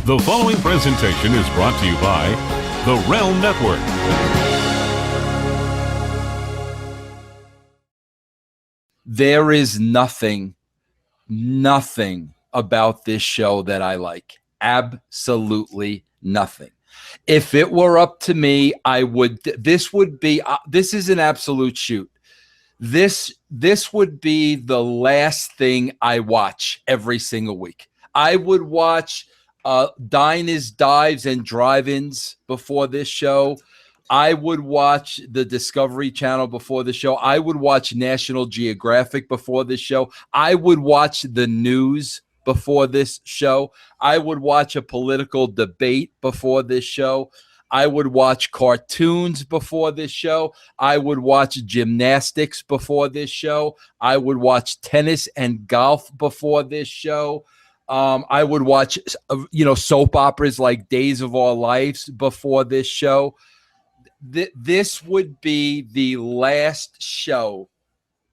The following presentation is brought to you by the Realm Network. There is nothing about this show that I like. Absolutely nothing. If it were up to me, this is an absolute shoot. This would be the last thing I watch every single week. I would watch diners, dives, and drive-ins before this show. I would watch the Discovery Channel before the show. I would watch National Geographic before this show. I would watch the news before this show. I would watch a political debate before this show. I would watch cartoons before this show. I would watch gymnastics before this show. I would watch tennis and golf before this show. I would watch, soap operas like Days of Our Lives before this show. This would be the last show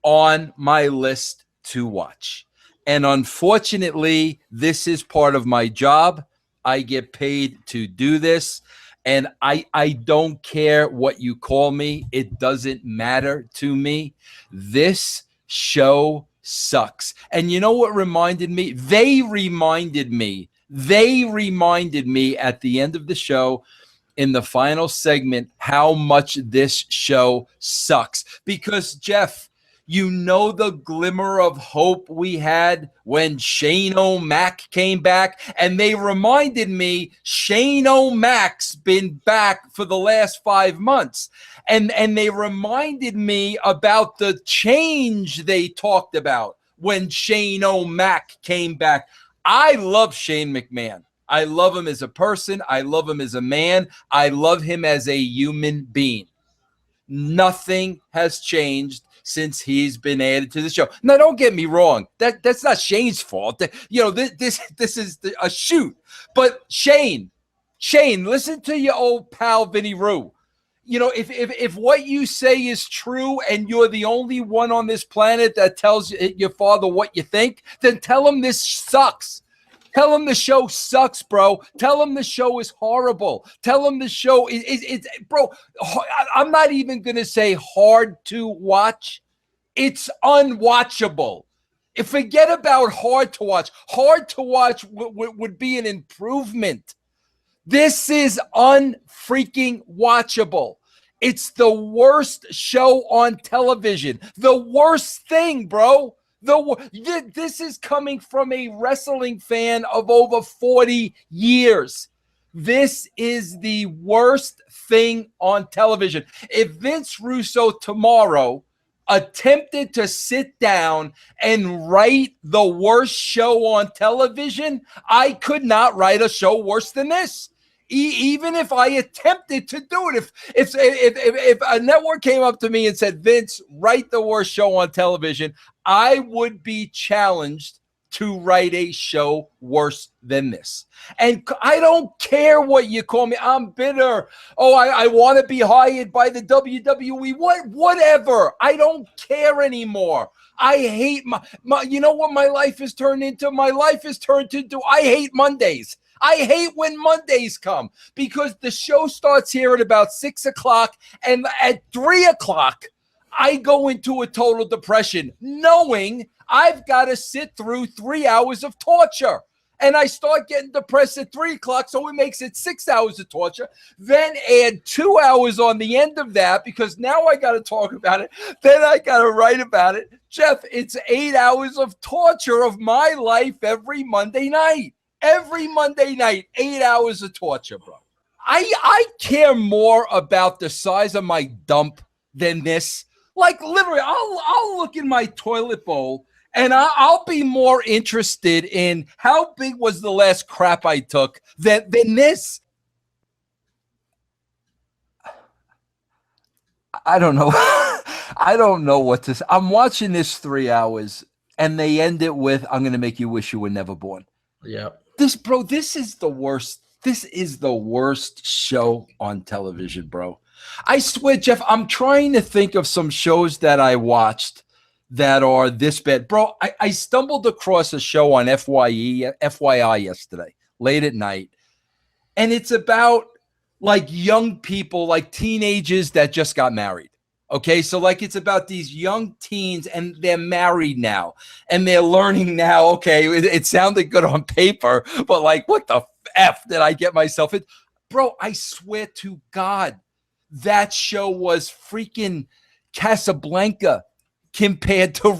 on my list to watch. And unfortunately, this is part of my job. I get paid to do this. And I don't care what you call me. It doesn't matter to me. This show sucks. And you know what reminded me? They reminded me at the end of the show, in the final segment, how much this show sucks. Because, Jeff, you know the glimmer of hope we had when Shane O'Mac came back, and they reminded me Shane O'Mac's been back for the last 5 months. And they reminded me about the change they talked about when Shane O'Mac came back. I love Shane McMahon. I love him as a person. I love him as a man. I love him as a human being. Nothing has changed since he's been added to the show. Now, don't get me wrong. That's not Shane's fault. This is a shoot. But Shane, listen to your old pal Vinny Roo. If what you say is true and you're the only one on this planet that tells your father what you think, then tell him this sucks. Tell him the show sucks, bro. Tell him the show is horrible. Tell him the show is bro. I'm not even going to say hard to watch. It's unwatchable. Forget about hard to watch. Hard to watch would be an improvement. This is unfreaking watchable. It's the worst show on television. The worst thing, bro. This is coming from a wrestling fan of over 40 years. This is the worst thing on television. If Vince Russo tomorrow attempted to sit down and write the worst show on television, I could not write a show worse than this. Even if I attempted to do it, if a network came up to me and said, Vince, write the worst show on television, I would be challenged to write a show worse than this. And I don't care what you call me. I'm bitter. Oh, I want to be hired by the WWE. Whatever. I don't care anymore. I hate you know what my life has turned into? My life has turned into, I hate Mondays. I hate when Mondays come because the show starts here at about 6 o'clock, and at 3 o'clock, I go into a total depression knowing I've got to sit through 3 hours of torture. And I start getting depressed at 3 o'clock, so it makes it 6 hours of torture. Then add 2 hours on the end of that because now I got to talk about it. Then I got to write about it. Jeff, it's 8 hours of torture of my life every Monday night. Every Monday night, 8 hours of torture, bro. I care more about the size of my dump than this. Like, literally, I'll look in my toilet bowl, and I'll be more interested in how big was the last crap I took than this. I don't know. I don't know what to say. I'm watching this 3 hours, and they end it with, I'm going to make you wish you were never born. Yeah. This is the worst. This is the worst show on television, bro. I swear, Jeff, I'm trying to think of some shows that I watched that are this bad. Bro, I stumbled across a show on FYI yesterday, late at night. and it's about like young people, like teenagers that just got married. Okay, so like it's about these young teens and they're married now and they're learning now. Okay, it sounded good on paper, but like what the F did I get myself in? Bro, I swear to God, that show was freaking Casablanca compared to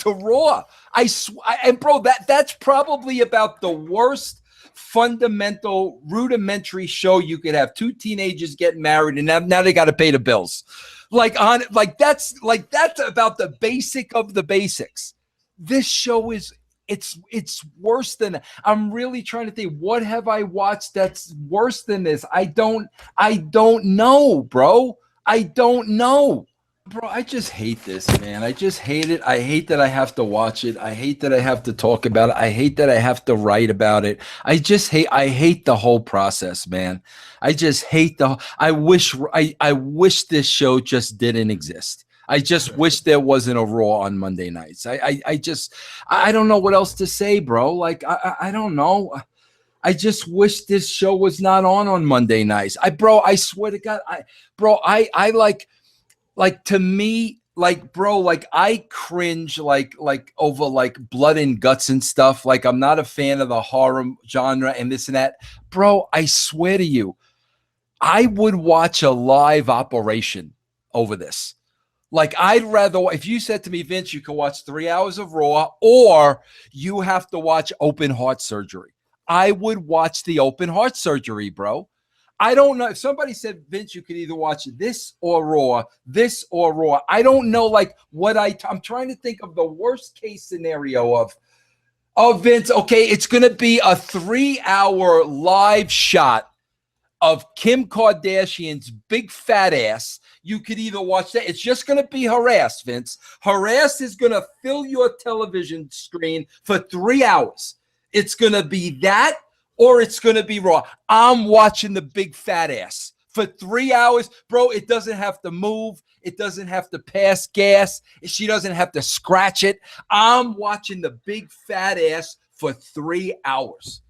Raw. And bro, that's probably about the worst fundamental rudimentary show you could have. Two teenagers getting married and now they got to pay the bills. That's about the basic of the basics. This show is it's worse than. I'm really trying to think, what have I watched that's worse than this? I don't know, bro. I don't know. Bro, I just hate this, man. I just hate it. I hate that I have to watch it. I hate that I have to talk about it. I hate that I have to write about it. I hate the whole process, man. I just hate I wish this show just didn't exist. I just wish there wasn't a Raw on Monday nights. I don't know what else to say, bro. Like, I don't know. I just wish this show was not on Monday nights. I swear to God, I like, to me, like, bro, like I cringe like over like blood and guts and stuff. Like, I'm not a fan of the horror genre and this and that. Bro, I swear to you, I would watch a live operation over this. Like, I'd rather, if you said to me, Vince, you can watch 3 hours of Raw or you have to watch open heart surgery, I would watch the open heart surgery, bro. I don't know if somebody said, Vince, you could either watch this or Raw. I don't know, like, what I'm trying to think of the worst case scenario of, oh, Vince, okay, it's going to be a 3-hour live shot of Kim Kardashian's big fat ass. You could either watch that. It's just going to be Harass, Vince. Harass is going to fill your television screen for 3 hours. It's going to be that, or it's going to be Raw. I'm watching the big fat ass for 3 hours. Bro, it doesn't have to move. It doesn't have to pass gas. She doesn't have to scratch it. I'm watching the big fat ass for 3 hours.